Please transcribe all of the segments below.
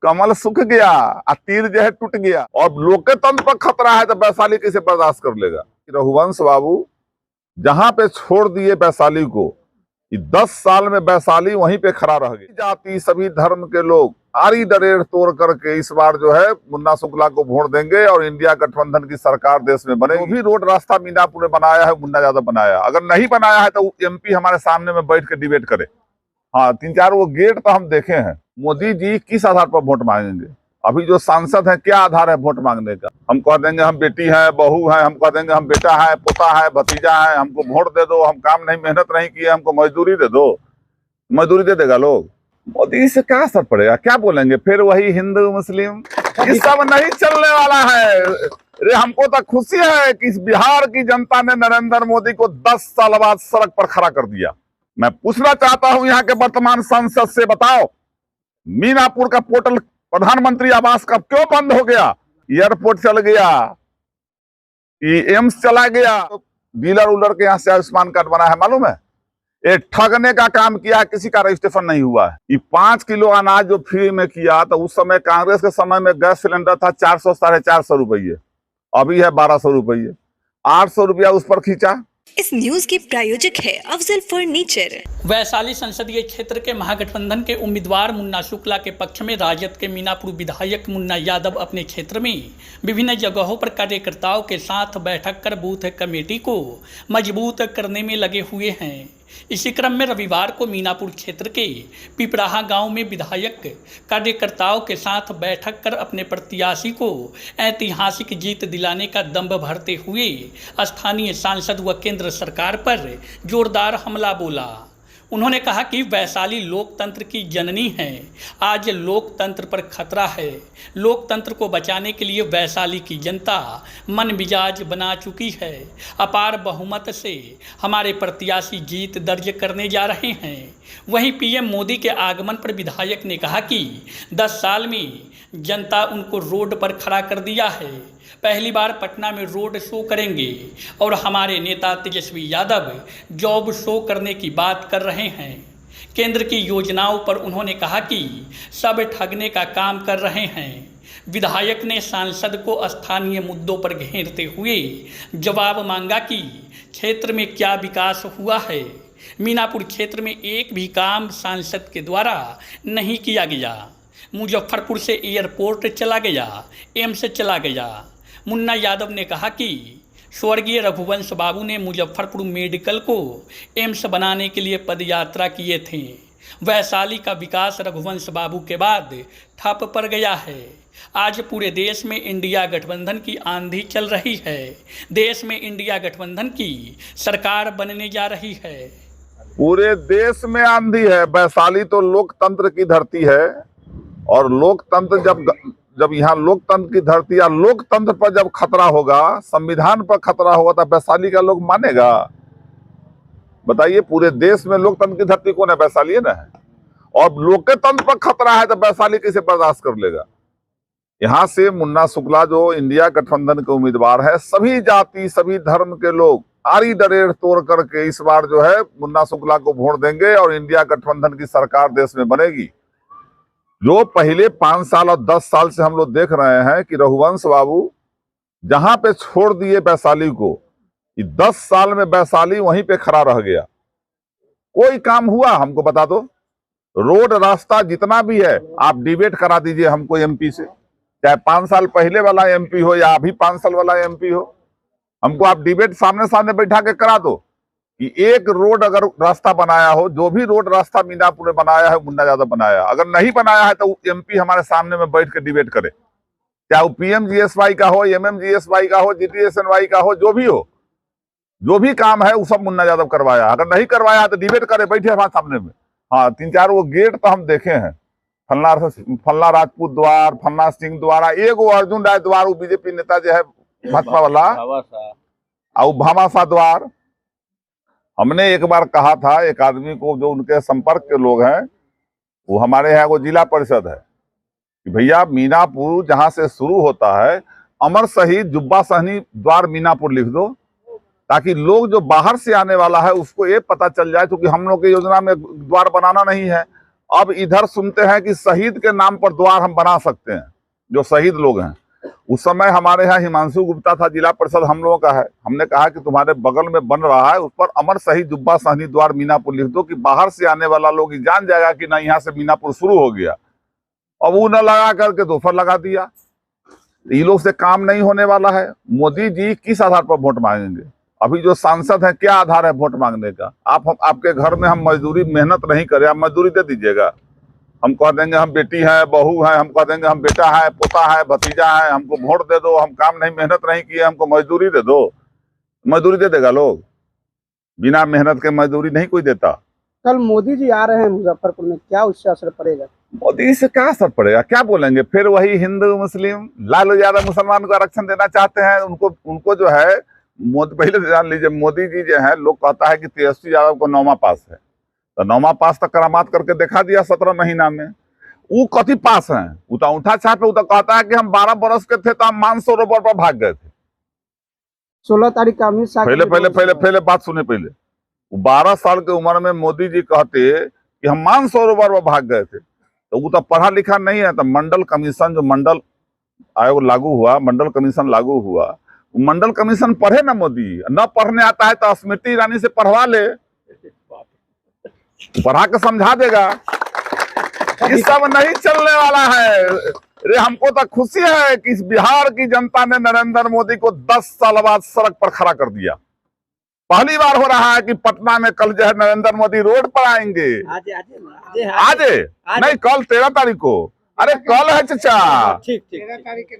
कमल सूख गया और तीर जो है टूट गया और लोकतंत्र पर खतरा है तो वैशाली कैसे बर्दाश्त कर लेगा। रघुवंश बाबू जहां पे छोड़ दिए वैशाली को, 10 साल में वैशाली वहीं पे खड़ा रह गई। जाति सभी धर्म के लोग आरी दरेड़ तोड़ करके इस बार जो है मुन्ना शुक्ला को वोट देंगे और इंडिया गठबंधन की सरकार देश में बनेगी। जो भी रोड रास्ता मीनापुर में बनाया है मुन्ना यादव बनाया, अगर नहीं बनाया है तो एमपी हमारे सामने में बैठ के डिबेट करे। हाँ, 3-4 वो गेट तो हम देखे हैं। मोदी जी किस आधार पर वोट मांगेंगे? अभी जो सांसद है क्या आधार है वोट मांगने का? हम कह देंगे हम बेटी है, बहू है, हम कह देंगे हम बेटा है, पोता है, भतीजा है, हमको वोट दे दो, हम काम नहीं मेहनत नहीं किए, हमको मजदूरी दे दो। मजदूरी दे देगा लोग? मोदी से क्या असर पड़ेगा? क्या बोलेंगे फिर? वही हिंदू मुस्लिम ये सब नहीं चलने वाला है। अरे हमको तो खुशी है कि बिहार की जनता ने नरेंद्र मोदी को 10 साल बाद सड़क पर खड़ा कर दिया। मैं पूछना चाहता हूं यहाँ के वर्तमान सांसद से, बताओ मीनापुर का पोर्टल प्रधानमंत्री आवास का क्यों बंद हो गया? एयरपोर्ट चल गया, एम्स चला गया, तो डीलर उलर के यहाँ से आयुष्मान कार्ड बना है, मालूम है? एक ठगने का काम किया, किसी का रजिस्ट्रेशन नहीं हुआ है। ये 5 किलो अनाज जो फ्री में किया तो उस समय कांग्रेस के समय में गैस सिलेंडर था 400 450 रुपये, अभी है 1200 रुपये, 800 रुपया उस पर खींचा। इस न्यूज के प्रायोजक है अफजल फर्नीचर। वैशाली संसदीय क्षेत्र के महागठबंधन के उम्मीदवार मुन्ना शुक्ला के पक्ष में राजद के मीनापुर विधायक मुन्ना यादव अपने क्षेत्र में विभिन्न जगहों पर कार्यकर्ताओं के साथ बैठक कर बूथ कमेटी को मजबूत करने में लगे हुए हैं। इसी क्रम में रविवार को मीनापुर क्षेत्र के पिपराहा गांव में विधायक कार्यकर्ताओं के साथ बैठक कर अपने प्रत्याशी को ऐतिहासिक जीत दिलाने का दंभ भरते हुए स्थानीय सांसद व केंद्र सरकार पर जोरदार हमला बोला। उन्होंने कहा कि वैशाली लोकतंत्र की जननी है, आज लोकतंत्र पर खतरा है। लोकतंत्र को बचाने के लिए वैशाली की जनता मन मिजाज बना चुकी है। अपार बहुमत से हमारे प्रत्याशी जीत दर्ज करने जा रहे हैं। वहीं पीएम मोदी के आगमन पर विधायक ने कहा कि 10 साल में जनता उनको रोड पर खड़ा कर दिया है। पहली बार पटना में रोड शो करेंगे और हमारे नेता तेजस्वी यादव जॉब शो करने की बात कर रहे हैं। केंद्र की योजनाओं पर उन्होंने कहा कि सब ठगने का काम कर रहे हैं। विधायक ने सांसद को स्थानीय मुद्दों पर घेरते हुए जवाब मांगा कि क्षेत्र में क्या विकास हुआ है। मीनापुर क्षेत्र में एक भी काम सांसद के द्वारा नहीं किया गया। मुजफ्फरपुर से एयरपोर्ट चला गया, एम्स चला गया। मुन्ना यादव ने कहा कि स्वर्गीय रघुवंश बाबू ने मुजफ्फरपुर मेडिकल को एम्स बनाने के लिए पदयात्रा किए थे। वैशाली का विकास रघुवंश बाबू के बाद ठप पड़ गया है। आज पूरे देश में इंडिया गठबंधन की आंधी चल रही है। देश में इंडिया गठबंधन की सरकार बनने जा रही है। पूरे देश में आंधी है। वैशाली तो लोकतंत्र की धरती है और लोकतंत्र जब यहाँ लोकतंत्र की धरती या लोकतंत्र पर जब खतरा होगा, संविधान पर खतरा होगा तो वैशाली का लोग मानेगा? बताइए, पूरे देश में लोकतंत्र की धरती कौन है? वैशाली है ना। और लोकतंत्र पर खतरा है तो वैशाली कैसे बर्दाश्त कर लेगा? यहाँ से मुन्ना शुक्ला जो इंडिया गठबंधन के उम्मीदवार है, सभी जाति सभी धर्म के लोग आरी दरेड़ तोड़ करके इस बार जो है मुन्ना शुक्ला को वोट देंगे और इंडिया गठबंधन की सरकार देश में बनेगी। जो पहले 5 साल और 10 साल से हम लोग देख रहे हैं कि रघुवंश बाबू जहां पे छोड़ दिए वैशाली को, 10 साल में वैशाली वहीं पे खड़ा रह गया। कोई काम हुआ हमको बता दो? रोड रास्ता जितना भी है आप डिबेट करा दीजिए हमको एमपी से, चाहे 5 साल पहले वाला एमपी हो या अभी 5 साल वाला एमपी हो। हमको आप डिबेट सामने सामने बैठा के करा दो कि एक रोड अगर रास्ता बनाया हो, जो भी रोड रास्ता मीनापुर में बनाया है मुन्ना यादव बनाया, अगर नहीं बनाया है तो एमपी हमारे सामने में बैठ के डिबेट करे, चाहे वो पीएमजीएसवाई का हो, एमएमजीएसवाई का हो, जीटीएसएनवाई का हो, जो भी काम है वो सब मुन्ना यादव करवाया। अगर नहीं करवाया है तो डिबेट करे, बैठे हमारे सामने में। हाँ, 3-4 वो गेट तो हम देखे हैं, फल्ला राजपूत द्वार, फल्ला सिंह द्वारा, एगो अर्जुन राय द्वार, वो बीजेपी नेता जो है भाजपा वाला, और भामाशाह द्वार। हमने एक बार कहा था एक आदमी को जो उनके संपर्क के लोग हैं, वो हमारे यहाँ वो जिला परिषद है, कि भैया मीनापुर जहां से शुरू होता है अमर शहीद जुब्बा सहनी द्वार मीनापुर लिख दो, ताकि लोग जो बाहर से आने वाला है उसको ये पता चल जाए, क्योंकि हम लोग की योजना में द्वार बनाना नहीं है। अब इधर सुनते हैं कि शहीद के नाम पर द्वार हम बना सकते हैं, जो शहीद लोग हैं। उस समय हमारे यहाँ हिमांशु गुप्ता था, जिला परिषद हम लोगों का है। हमने कहा कि तुम्हारे बगल में बन रहा है, उस पर अमर शहीद जुब्बा सहनी द्वार मीनापुर लिख दो कि बाहर से आने वाला लोग जान जाएगा कि ना यहाँ से मीनापुर शुरू हो गया। अब वो न लगा करके दोपहर लगा दिया। ये लोग से काम नहीं होने वाला है। मोदी जी किस आधार पर वोट मांगेंगे? अभी जो सांसद है, क्या आधार है वोट मांगने का? आपके घर में हम मजदूरी मेहनत नहीं करें, आप मजदूरी दे दीजिएगा। हम कह देंगे हम बेटी है, बहू है, हम कह देंगे हम बेटा है, पोता है, भतीजा है, हमको वोट दे दो, हम काम नहीं मेहनत नहीं किए, हमको मजदूरी दे दो। मजदूरी दे देगा लोग? बिना मेहनत के मजदूरी नहीं कोई देता। कल मोदी जी आ रहे हैं मुजफ्फरपुर में, क्या उससे असर पड़ेगा? मोदी से क्या असर पड़ेगा? क्या बोलेंगे? फिर वही हिंदू मुस्लिम, लालू यादव मुसलमान को आरक्षण देना चाहते हैं। उनको जो है मोदी, पहले जान लीजिए, मोदी जी जो है, लोग कहता है कि तेजस्वी यादव को 9वां पास है, तो 9वां पास तक करामात करके दिखा दिया 17 महीना में। वो कथी पास है? वो तो अंगूठा छाप पे, वो तो कहता है कि हम 12 बरस के थे तो हम मानसरोवर पर भाग गए थे। 16 तारीख का अमित शाह पहले बात सुने। पहले 12 साल की उम्र में मोदी जी कहते कि हम मानसरोवर पर भाग गए थे, तो वो तो पढ़ा लिखा नहीं है। तो मंडल कमीशन, जो मंडल आयोग लागू हुआ, मंडल कमीशन लागू हुआ, मंडल कमीशन पढ़े ना मोदी। न पढ़ने आता है तो स्मृति ईरानी से पढ़वा ले, पढ़ा के समझा देगा। ये सब नहीं चलने वाला है। अरे हमको तो खुशी है कि इस बिहार की जनता ने नरेंद्र मोदी को 10 साल बाद सड़क पर खड़ा कर दिया। पहली बार हो रहा है कि पटना में कल जो है नरेंद्र मोदी रोड पर आएंगे। आज नहीं, कल 13 तारीख को। अरे कल है चाचा, ठीक।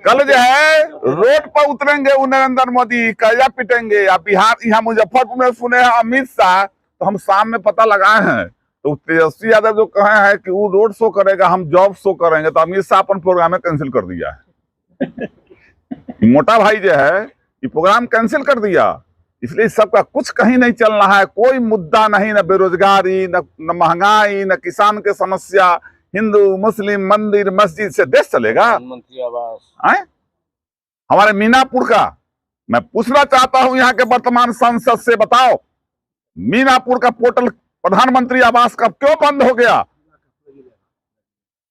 कल जो है रोड पर उतरेंगे वो नरेंद्र मोदी, कया पिटेंगे। या बिहार, यहाँ मुजफ्फरपुर में सुने हैं अमित शाह, तो हम शाम में पता लगाए हैं, तो तेजस्वी यादव जो कहे हैं कि वो रोड शो करेगा, हम जॉब शो करेंगे, तो अमित शाह अपन प्रोग्राम कैंसिल कर दिया है। मोटा भाई जो है ये प्रोग्राम कैंसिल कर दिया। इसलिए सबका कुछ कहीं नहीं चल रहा है, कोई मुद्दा नहीं, न बेरोजगारी, न महंगाई, न किसान के समस्या, हिंदू मुस्लिम, मंदिर मस्जिद से देश चलेगा? प्रधानमंत्री आवास हमारे मीनापुर का मैं पूछना चाहता हूं यहाँ के वर्तमान सांसद से, बताओ मीनापुर का पोर्टल प्रधानमंत्री आवास का क्यों बंद हो गया?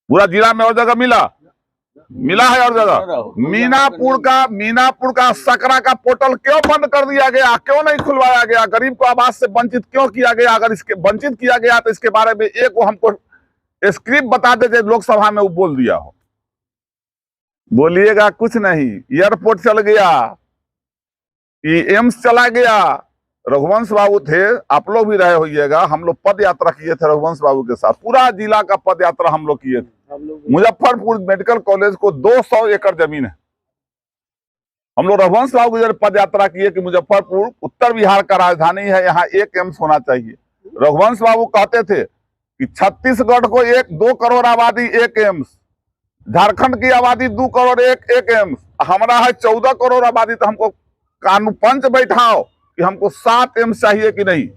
पूरा जिला में और जगह मिला है और जगह। मीनापुर का सकरा का पोर्टल क्यों बंद कर दिया गया? क्यों नहीं खुलवाया गया? गरीब को आवास से वंचित क्यों किया गया? अगर इसके वंचित किया गया तो इसके बारे में एक वो हमको स्क्रिप्ट बता दे, लोकसभा में वो बोल दिया हो। बोलिएगा कुछ नहीं। एयरपोर्ट चल गया, एम्स चला गया। रघुवंश बाबू थे, आप लोग भी रहे होइएगा, हम लोग पद यात्रा किए थे रघुवंश बाबू के साथ, पूरा जिला का पद यात्रा हम लोग किए थे। मुजफ्फरपुर मेडिकल कॉलेज को 200 एकड़ जमीन है। हम लोग रघुवंश बाबू की पद यात्रा किए कि मुजफ्फरपुर उत्तर बिहार का राजधानी है, यहाँ एक एम्स होना चाहिए। रघुवंश बाबू कहते थे कि छत्तीसगढ़ को 2 करोड़ आबादी, एक एम्स। झारखंड की आबादी 2 करोड़, एक एम्स। हमारा है 14 करोड़ आबादी, तो हमको कानून पंच बैठाओ कि हमको 7 एम्स चाहिए कि नहीं,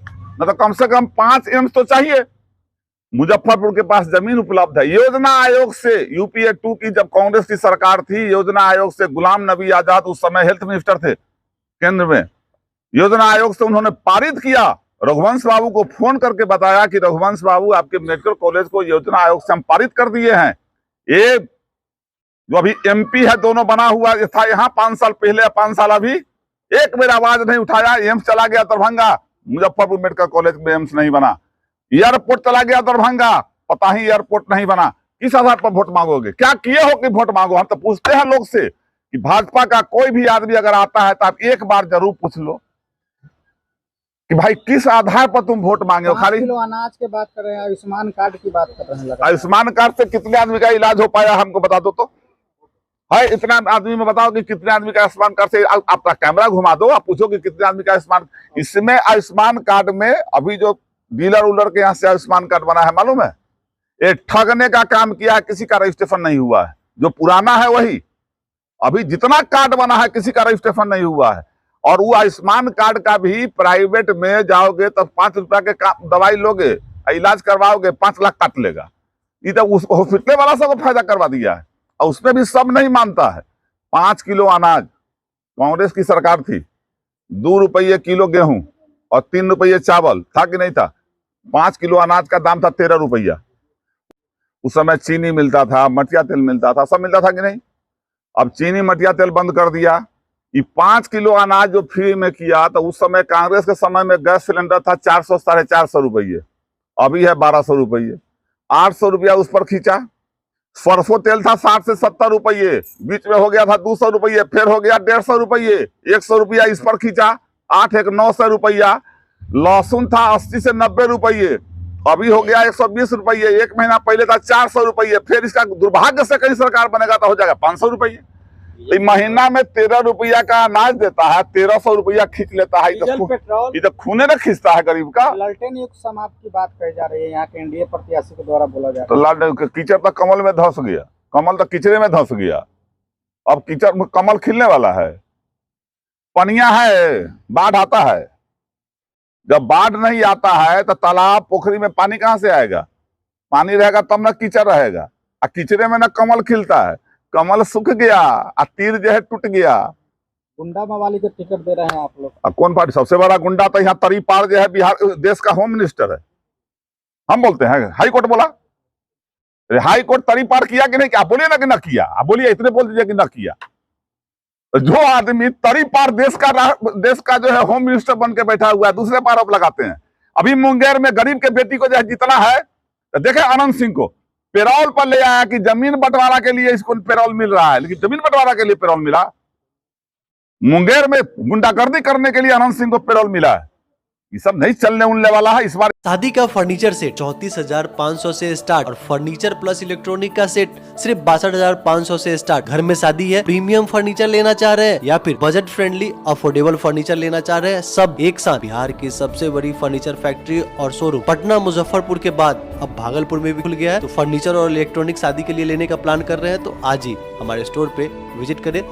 न तो कम से कम 5 एम्स तो चाहिए। मुजफ्फरपुर के पास जमीन उपलब्ध है। योजना आयोग से, यूपीए 2 की जब कांग्रेस की सरकार थी, योजना आयोग से गुलाम नबी आजाद उस समय हेल्थ मिनिस्टर थे केंद्र में, योजना आयोग से उन्होंने पारित किया। रघुवंश बाबू को फोन करके बताया कि रघुवंश बाबू, आपके मेडिकल कॉलेज को योजना आयोग से हम पारित कर दिए हैं। ये जो अभी एमपी है, दोनों बना हुआ था यहाँ 5 साल पहले, 5 साल अभी, एक मेरा आवाज नहीं उठाया। एम्स चला गया दरभंगा, मुजफ्फरपुर मेडिकल कॉलेज में एम्स नहीं बना। एयरपोर्ट चला गया दरभंगा, पता ही एयरपोर्ट नहीं बना। किस आधार पर वोट मांगोगे? क्या किए हो कि वोट मांगो? हम तो पूछते हैं लोग से कि भाजपा का कोई भी आदमी अगर आता है तो आप एक बार जरूर पूछ लो कि भाई किस आधार पर तुम वोट मांगे हो। खाली किलो अनाज की बात कर रहे हैं, आयुष्मान कार्ड की बात कर रहे हैं। आयुष्मान कार्ड से कितने आदमी का इलाज हो पाया हमको बता दो तो। है इतना आदमी में बताओ कि कितने आदमी का आयुष्मान कार्ड से, आपका कैमरा घुमा दो, आप पूछो कि कितने आदमी का आयुष्मान। इसमें आयुष्मान कार्ड में अभी जो डीलर उलर के यहाँ से आयुष्मान कार्ड बना है, मालूम है, ये ठगने का काम किया है, किसी का रजिस्ट्रेशन नहीं हुआ है। जो पुराना है वही, अभी जितना कार्ड बना है किसी का रजिस्ट्रेशन नहीं हुआ है। और वो आयुष्मान कार्ड का भी प्राइवेट में जाओगे तो 5 रुपया के दवाई लोगे, इलाज करवाओगे, 5 लाख काट लेगा। ये तो उस हॉस्पिटल वाला सबको फायदा करवा दिया है, और उसमें भी सब नहीं मानता है। 5 किलो अनाज, कांग्रेस की सरकार थी, 2 रुपये किलो गेहूं और 3 रुपये चावल था कि नहीं था? 5 किलो अनाज का दाम था 13 रुपया। उस समय चीनी मिलता था, मटिया तेल मिलता था, सब मिलता था कि नहीं? अब चीनी मटिया तेल बंद कर दिया। ये 5 किलो अनाज जो फ्री में किया, तो उस समय कांग्रेस के समय में गैस सिलेंडर था 400 साढ़े 400 रुपये, अभी है 1200 रुपये, 800 रुपया उस पर खींचा। सरसों तेल था 60 से 70 रुपये, बीच में हो गया था 200 रुपये, फिर हो गया 150 रुपये, 100 रुपया इस पर खींचा, 8 एक 900 रुपया। लहसुन था 80 से 90 रुपये, अभी हो गया 120 रुपये, एक महीना पहले था 400 रुपये, फिर इसका दुर्भाग्य से कहीं सरकार बनेगा तो हो जाएगा 500 रुपये। तो महीना में 13 रुपया का अनाज देता है, 1300 रुपया खींच लेता है। डीजल पेट्रोल ये तो खूने न खींचता है गरीब का। लालटेन युग समाप्त की बात कही जा रही है यहाँ के एनडीए प्रत्याशी के द्वारा बोला जा तो रहा है। लाल कीचड़ तो कमल में धंस गया, कमल तो कीचड़े में धंस गया, अब कीचड़ में कमल खिलने वाला है। पनिया है, बाढ़ आता है, जब बाढ़ नहीं आता है तो तालाब पोखरी में पानी कहाँ से आएगा? पानी रहेगा तब न कीचड़ रहेगा, और कीचड़े में न कमल खिलता है। कमल सूख गया और तीर जो है टूट गया। गुंडा मवाली को टिकट दे रहे हैं आप लोग? अब कौन पार्टी? सबसे बड़ा गुंडा तो यहाँ तरी पार जो है बिहार देश का होम मिनिस्टर है। हम बोलते हैं हाई कोर्ट बोला, हाई कोर्ट तरी पार किया कि नहीं? क्या बोलिए ना कि ना किया, आप बोलिए, इतने बोल दीजिए कि ना किया। जो आदमी तरी पार देश का जो है होम मिनिस्टर बन के बैठा हुआ है, दूसरे पर आरोप लगाते हैं। अभी मुंगेर में गरीब के बेटी को जो है जितना है, तो देखे आनंद सिंह को पेरोल पर ले आया कि जमीन बंटवारा के लिए इसको पेरोल मिल रहा है, लेकिन जमीन बंटवारा के लिए पेरोल मिला। मुंगेर में गुंडागर्दी करने के लिए आनंद सिंह को पेरोल मिला है। ये सब नहीं चलने उलने वाला है इस बार। शादी का फर्नीचर सेट 34,500 से स्टार्ट और फर्नीचर प्लस इलेक्ट्रॉनिक का सेट सिर्फ 62,500 से स्टार्ट। घर में शादी है, प्रीमियम फर्नीचर लेना चाह रहे हैं या फिर बजट फ्रेंडली अफोर्डेबल फर्नीचर लेना चाह रहे हैं, सब एक साथ। बिहार की सबसे बड़ी फर्नीचर फैक्ट्री और शोरूम पटना मुजफ्फरपुर के बाद अब भागलपुर में भी खुल गया है। तो फर्नीचर और इलेक्ट्रॉनिक शादी के लिए लेने का प्लान कर रहे हैं तो आज ही हमारे स्टोर पे विजिट करें।